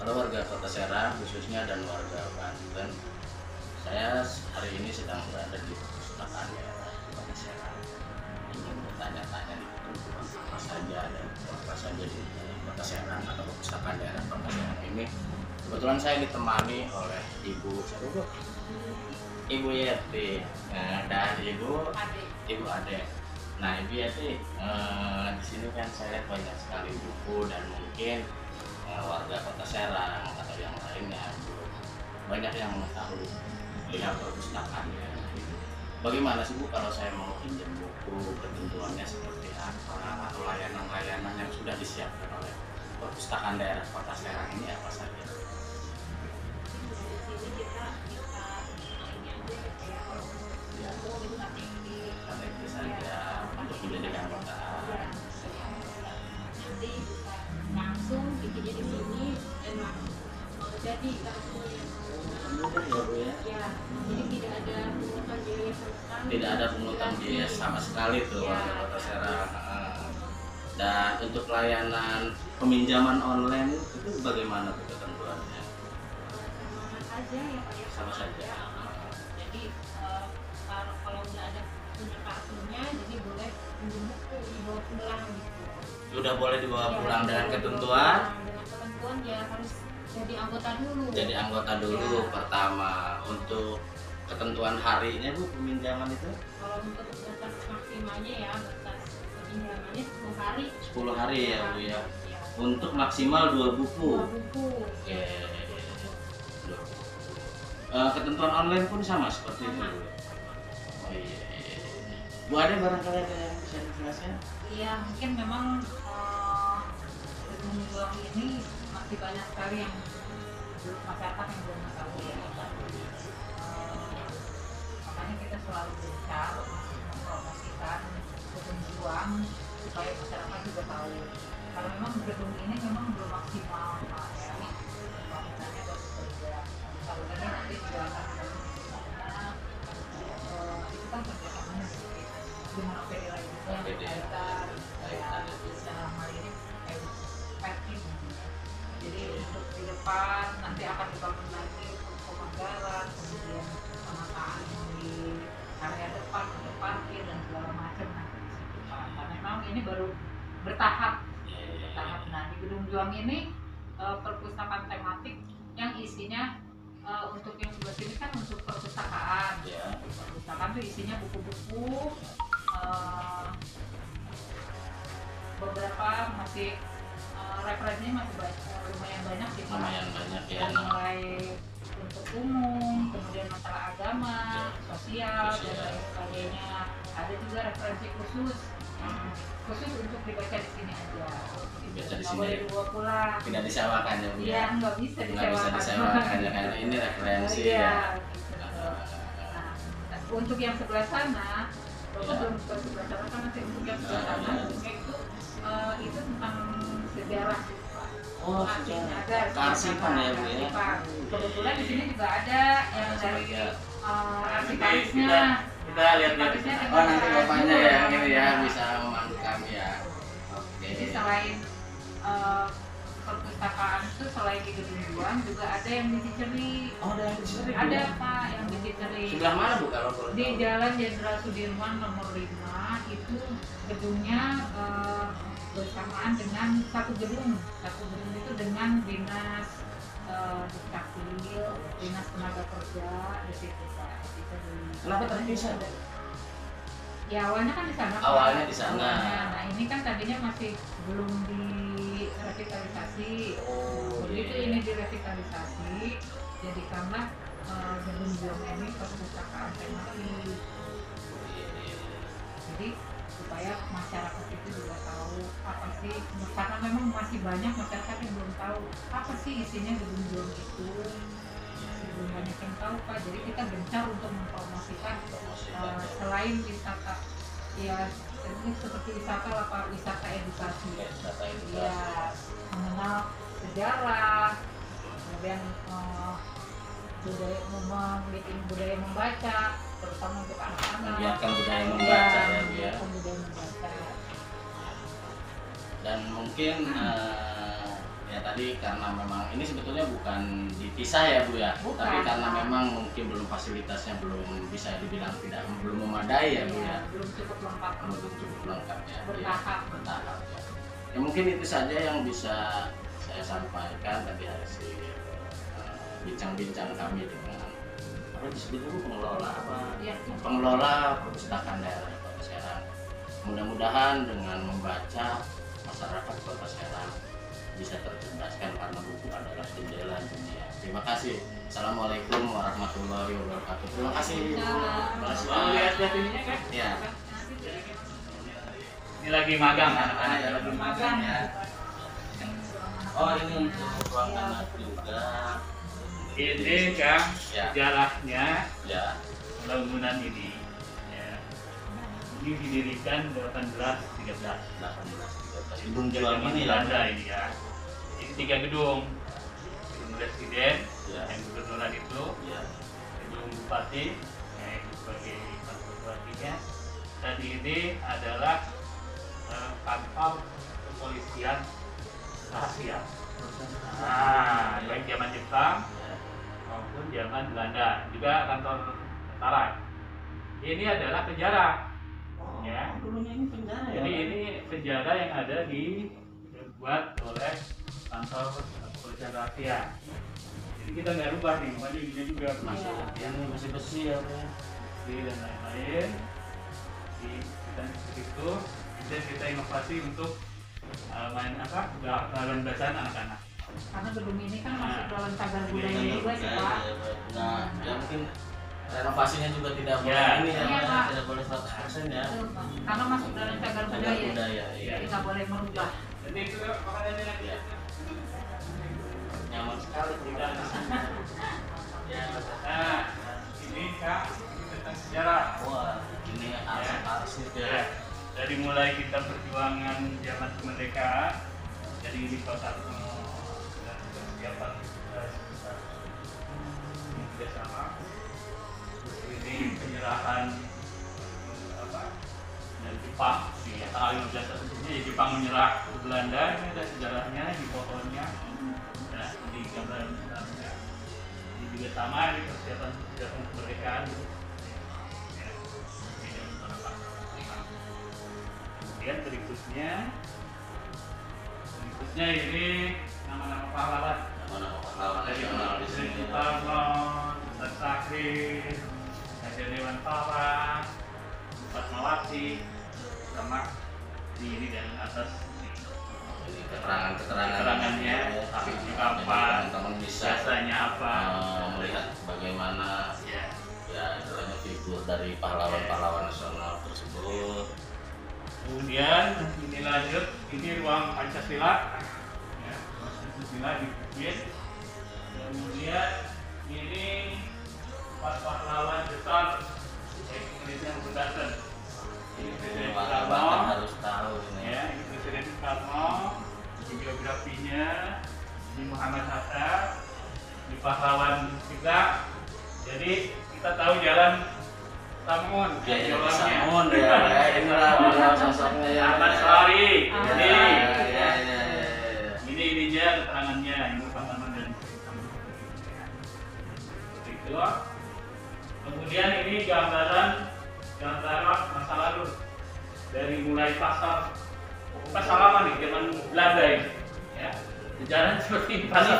Halo warga Kota Serang khususnya dan warga Banten. Saya hari ini sedang berada di perpustakaan daerah Kota Serang. Ingin bertanya-tanya di ketentuan apa saja dan apa saja di Kota Serang atau perpustakaan daerah Kota Serang ini. Kebetulan saya ditemani oleh Ibu Yeti dan Ibu Ade. Nah, Ibu Yeti, di sini kan saya lihat banyak sekali buku dan mungkin warga Kota Serang atau yang lainnya belum banyak yang mengetahui pihak perpustakaan ya. Bagaimana sih Bu kalau saya mau pinjam buku, ketentuannya seperti apa atau layanan-layanan yang sudah disiapkan oleh perpustakaan daerah Kota Serang ini apa saja? Ya, KTP saja untuk menjadi anggota. Nanti bisa langsung bikinnya di sini dan langsung jadi Mudah ya Bu ya? ya, jadi tidak ada pungutan biaya sama sekali. Tidak ada pungutan biaya sama sekali tuh Ya. warga Kota Serang. Dan untuk layanan peminjaman online itu bagaimana tuh ketentuannya? Sama saja ya Pak ya. Sama saja. Jadi kalau udah ada punya kartunya, jadi boleh pinjam buku dibawa pulang gitu. Sudah boleh dibawa Ya, pulang dengan dibawa ketentuan? pulang. Dengan ketentuan ya harus jadi anggota dulu. Jadi anggota dulu Ya. pertama. Untuk ketentuan harinya Bu peminjaman itu? Kalau untuk batas maksimalnya ya, batas pinjamannya 10 hari. 10 hari ya Bu ya. Ya. Untuk maksimal 2 buku. 2 buku. Oke. Ketentuan online pun sama seperti itu. Sama. Bu? Oh iya. Bu ada barangkali ada yang bisa dijelaskan? Iya, mungkin memang gedung Juang ini masih banyak sekali yang masyarakat yang belum tahu ya. Makanya kita selalu berusaha untuk mempromosikan gedung Juang supaya masyarakat juga tahu. Kalau memang gedung ini memang belum maksimal Pak ya. Bangunannya baru bergerak. Kalau ini nanti juga akan itu kan kerjasamanya dengan OPD lain juga yang OPD. berkaitan Kaitan. dalam hal ini perkin. Jadi untuk di depan nanti akan dibangun lagi untuk pemagaran, kemudian penataan di area depan untuk parkir dan segala macam nanti di situ Pak. Karena memang ini baru bertahap. Nah di Gedung Juang ini perpustakaan tematik yang isinya untuk yang sebelah sini kan untuk perpustakaan. Ya. Perpustakaan itu isinya buku-buku, beberapa masih referensinya masih lumayan banyak sih Pak. Lumayan banyak ya. Dari mulai untuk umum, kemudian masalah agama, sosial, dan lain sebagainya. Ada juga referensi khusus untuk dibaca di sini aja. Dibaca di Nggak sini. boleh dibawa pulang. Tidak disewakan ya Bu Iya, ya? nggak bisa Nggak bisa disewakan ya karena ini referensi Iya, ya. gitu. Nah, untuk yang sebelah sana, Bapak Ya. belum ke sebelah sana kan nanti untuk yang sebelah sana, Ya. itu tentang sejarah sih, Pak. Oh, Arsipnya sejarah. ada, Kearsipan ya Bu ya. kearsipan. Kebetulan di sini juga ada yang dari Ya. arsiparisnya. Kita lihat-lihat. Oh nanti bapaknya ya yang ini ya bisa memandu kami ya. Oke. Jadi selain perpustakaan itu selain di Gedung Juang juga ada yang di Ciceri. Oh ada yang di sini. Bu? Ada Pak yang di Ciceri. Sebelah mana Bu kalau boleh Di tahu? Jalan Jenderal Sudirman nomor 5 itu gedungnya bersamaan dengan satu gedung itu dengan dinas Dukcapil, dinas tenaga kerja di situ Pak. Kenapa terpisah? Ya awalnya kan di sana. Pak. Awalnya di sana. Awalnya. Nah ini kan tadinya masih belum direvitalisasi. Oh Begitu iya. ini direvitalisasi, jadi karena gedung Juang ini perpustakaan tematik. Jadi supaya masyarakat itu juga tahu apa sih, karena memang masih banyak masyarakat yang belum tahu apa sih isinya gedung Juang itu. Masih belum banyak yang tahu Pak. Jadi kita gencar untuk mempromosikan selain wisata ya seperti wisata lah Pak, wisata edukasi. Wisata edukasi. Ya, mengenal sejarah, kemudian budaya membaca, terutama untuk anak-anak. Membiarkan budaya membaca ya Bu ya. Membiarkan budaya membaca. Dan mungkin ya tadi karena memang ini sebetulnya bukan dipisah ya Bu ya, Bukan. tapi karena memang mungkin belum fasilitasnya belum bisa dibilang belum memadai ya Bu ya, Belum cukup lengkap. belum cukup lengkap ya. Bertahap. Ya, bertahap ya. Ya mungkin itu saja yang bisa saya sampaikan tadi hasil bincang-bincang kami dengan apa disebut dulu pengelola Iya. pengelola perpustakaan daerah Kota Serang. Mudah-mudahan dengan membaca masyarakat Kota Serang bisa tercerdaskan karena buku adalah jendela dunia. Terima kasih. Assalamualaikum warahmatullahi wabarakatuh. Terima kasih. Terima kasih. Lihat ininya kan? Ya. Ini lagi magang anak-anak ya, lagi magang ya. Oh ini untuk ruang anak juga. Ini Kang, Ya. sejarahnya Ya. bangunan ini. Ya. Ini didirikan 1813. 1813. Gedung jual Zaman ini ya. Belanda ini ya. Ini 3 gedung. Gedung Presiden, Ya. yang gubernuran itu, Ya. gedung Bupati, yang sebagai kantor bupatinya. Dan ini adalah kantor kepolisian rahasia. Nah, baik zaman Jepang maupun zaman Belanda, juga kantor tentara. Ini adalah penjara, ya. Dulunya ini penjara ya. Jadi ini penjara yang ada dibuat oleh kantor kepolisian rahasia. Jadi kita nggak rubah nih, makanya ini juga masih yang masih besi ya Bu. besi dan lain-lain. Di kita itu, dan kita inovasi untuk main apa? Galakan bacaan anak-anak. Karena gedung ini kan masuk dalam cagar budaya Iya, juga sih Pak. Nah, ya mungkin renovasinya juga tidak boleh Ya. ini ya, Iya, Pak. tidak boleh 100% ya. Karena masuk dalam cagar budaya. Budaya, iya. Jadi nggak boleh merubah. Jadi itu makanannya Iya. Nyaman sekali kita. Ya, Nah, ini Kak, ini tentang sejarah. wah, ini arsip ya. Ya, dari mulai kita perjuangan zaman kemerdekaan, jadi di kota dan persiapan kita ini tidak sama. Terus ini penyerahan apa dari Jepang di tanggal 15 Agustusnya, ya, Jepang menyerah ke Belanda. Ini ada sejarahnya di pohonnya, nah, di gambar gambarnya. Ini juga sama di persiapan kemerdekaan. Ya, ini yang berapa? Kemudian berikutnya ini nama-nama pahlawan. Nama-nama pahlawan Dari nasional di Sri sini. Sutarno, Ustaz Sakri, ada Dewan Parang, Fatmawati, sama di dan atas Ini keterangannya, keterangannya, aktifnya kapan, teman-teman bisa jasanya apa, melihat bagaimana ya. ya istilahnya figur dari pahlawan-pahlawan nasional tersebut. Kemudian ini lanjut, ini ruang Pancasila, ya, ruang Pancasila dibikin. Kemudian ini pahlawan besar Indonesia yang berdatang. Ini Presiden Bahkan Soekarno, harus tahu ini. ya, ini Presiden Soekarno, ini biografinya, ini Muhammad Hatta, ini pahlawan kita. Jadi kita tahu jalan Samun, Ya, ya, jalannya. Samun ya, inilah beliau sosoknya ya. Ahmad Sari, Ah. ini, Ya. ini ininya keterangannya, ini pahlawan dan seperti itu. Kemudian ini gambaran masa lalu dari mulai pasar lama nih zaman Belanda ini, ya. Sejarah seperti ini. Ini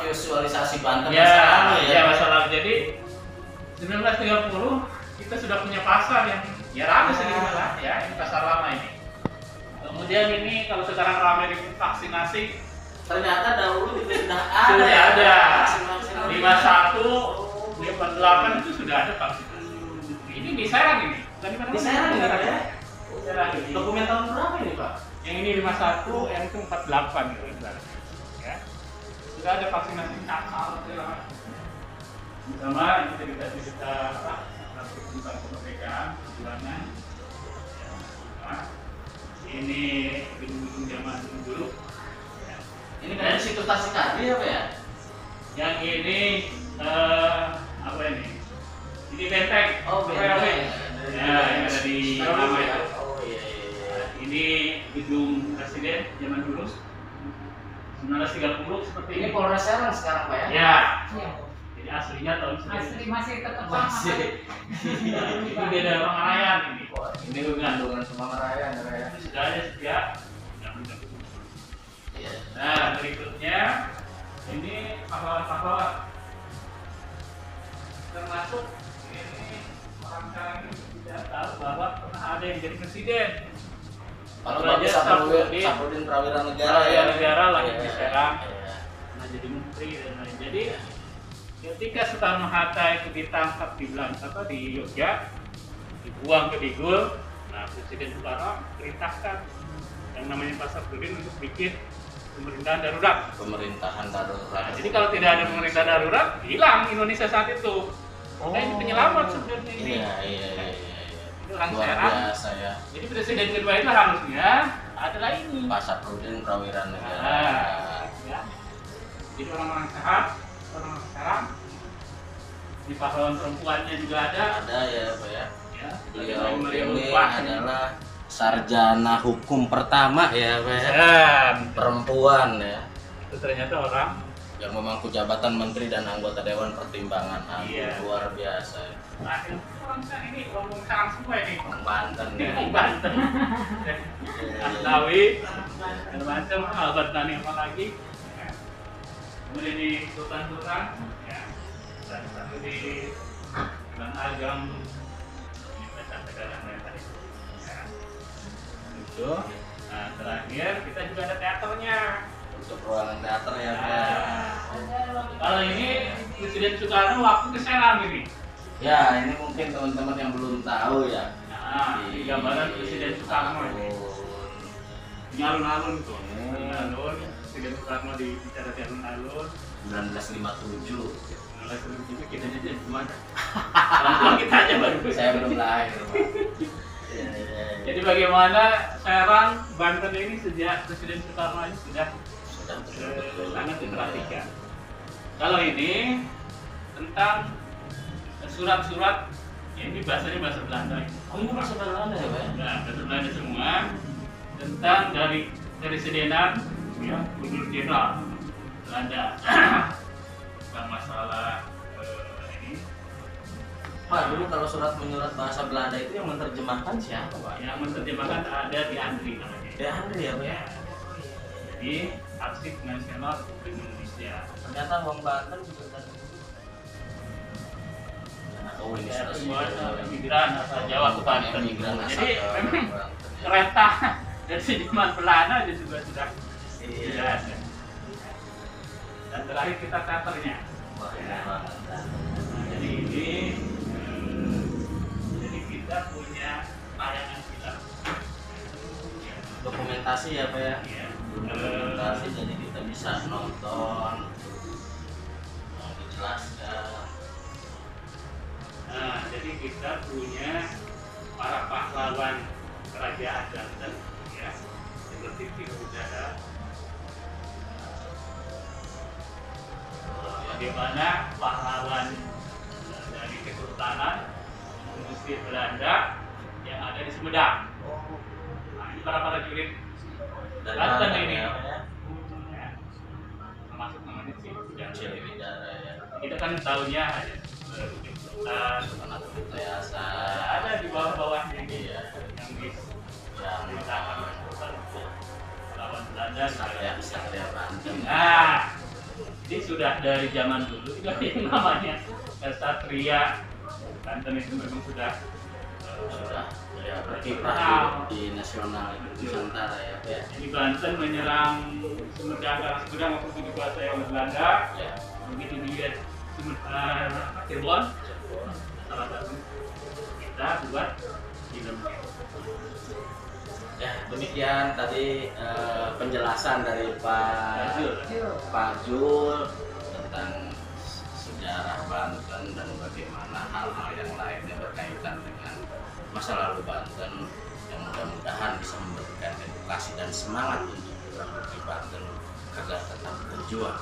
visualisasi Banten Ya, masa lalu ya. ya masa lalu. Jadi 1930 kita sudah punya pasar yang ya rame sedikit lah, ya ini pasar lama ini. Kemudian ini kalau sekarang ramai di vaksinasi, Ternyata dahulu itu sudah ada. sudah ya, ada. vaksin-vaksin. 51, 58 itu sudah ada vaksinasi. Ini di Serang ini, bukan di mana-mana. Di Serang ini, Pak, ya? Serang ini. Dokumen tahun berapa ini Pak? Yang ini 51, yang itu 48 gitu. Ya. Sudah ada vaksinasi asal sama ini cerita-cerita apa? Tentang kemerdekaan, perjuangan. Ya. Nah, ini gedung-gedung zaman dulu. Ya. Ini kayaknya situs Tasikadi apa ya? Yang ini apa ini? Ini benteng. Oh, benteng. Ya, yang ada di nama itu. Oh iya iya iya. Ini gedung presiden zaman dulu 1930 seperti Ini ini. Polres Serang sekarang Pak ya? Ya, Iya. jadi aslinya tahun Asli masih tetap sama. Masih. Ini beda Mangarayan ini. Wah, ini gandungan sama Raya ya. Itu sudah ada sejak 1930. Iya. Nah, berikutnya ini pahlawan-pahlawan. Termasuk ini orang sekarang ini tidak tahu bahwa pernah ada yang jadi presiden. Kalau Raja Bapak Saprodin Prawira Negara Prawira Negara lahir di Iya, Serang. iya. Nah, jadi menteri dan lain. Jadi ketika Soekarno Hatta itu ditangkap di di Yogyakarta, dibuang ke Digul, nah Presiden Soekarno perintahkan yang namanya Pak Saprodin untuk bikin pemerintahan darurat. Pemerintahan darurat. Nah, jadi kalau tidak ada pemerintah darurat, hilang Indonesia saat itu. Nah, ini penyelamat sebenarnya ini. Iya. Ini orang Luar Serang. biasa ya. Jadi presiden kedua itu harusnya adalah ini. Pak Saprodin Prawira Negara. Nah, ya. Jadi orang-orang sehat, orang-orang Serang. Di pahlawan perempuannya juga ada. Ada ya Pak ya. Ya, Beliau Maria ini Lupa. adalah sarjana hukum pertama ya Pak ya. Dan Perempuan ya. itu ternyata orang Yang memangku jabatan menteri dan anggota Dewan Pertimbangan Agung. Iya. Luar biasa ya. lahir orang Serang ini orang Serang semua ini. Orang Banten ya. Ini Banten. Aslawi, dan macam Albert Tani apa lagi. Ya. Kemudian di Sultan, ya. Dan satu di Bang Agam, Universitas Negara yang tadi. Ya. Itu. Nah, terakhir kita juga ada teaternya. Untuk ruangan teater ya Pak ya. Kalau ini Presiden Soekarno waktu ke Serang ini. Ya ini mungkin teman-teman yang belum tahu ya. Nah, ini gambaran Presiden Soekarno ini. Ini alun-alun tuh. Alun-alun. Presiden Soekarno bicara di alun-alun. 1957. Itu kita aja cuma orang tua kita aja baru. Saya belum lahir Pak. Iya. Jadi bagaimana Serang, Banten ini sejak Presiden Soekarno ini sudah sangat diperhatikan. Kalau ini tentang surat-surat, ya ini bahasanya bahasa Belanda. Oh ini bahasa Belanda ya Pak? Nah, bahasa Belanda semua tentang dari Presidenan, ya, Gubernur Jenderal Belanda tentang masalah ini. Pak dulu kalau surat menyurat bahasa Belanda itu yang menerjemahkan siapa Pak? Yang menerjemahkan ada di Andri namanya. Ya Andri ya Pak ya. Jadi Arsip Nasional Republik Indonesia. Ternyata Wong Banten juga ada. Oh ini Ya, sudah semua sudah. migran asal Jawa ke Banten. Migran asal Jadi Jawa ke memang Banten. kereta dari zaman Belanda aja juga sudah Iya. ada. Dan terakhir kita teaternya. Wah, ini banget. Nah, jadi ini jadi kita punya tayangan film. Dokumentasi ya Pak ya. Ya. Dokumentasi jadi kita bisa nonton, mau dijelaskan. Nah, jadi kita punya para pahlawan kerajaan Banten, ya, seperti Ki Udara. Bagaimana pahlawan dari Kesultanan Industri Belanda yang ada di Sumedang. Nah, ini para jurid Dan Banten ini. ya Pak ya. Ya, termasuk namanya si Udara. Cili Widara ya. Kita kan tahunya ada Sultan, Anak Putayasa. ada di bawah-bawahnya ini Iya. yang di Yang ceritakan Sultan lawan Belanda. Satria Banten. Nah, ini sudah dari zaman dulu juga yang namanya Satria Banten itu memang sudah Sudah ya berkiprah di nasional Nusantara ya Pak ya. Jadi Banten menyerang Sumedang karena Sumedang waktu itu dikuasai oleh Belanda. Ya. Begitu dia Cirebon, salah satu kita buat film. Ya demikian tadi penjelasan dari Pak Jul tentang sejarah Banten dan bagaimana hal-hal yang lainnya berkaitan dengan masa lalu Banten yang mudah-mudahan bisa memberikan edukasi dan semangat untuk orang di Banten agar tetap berjuang.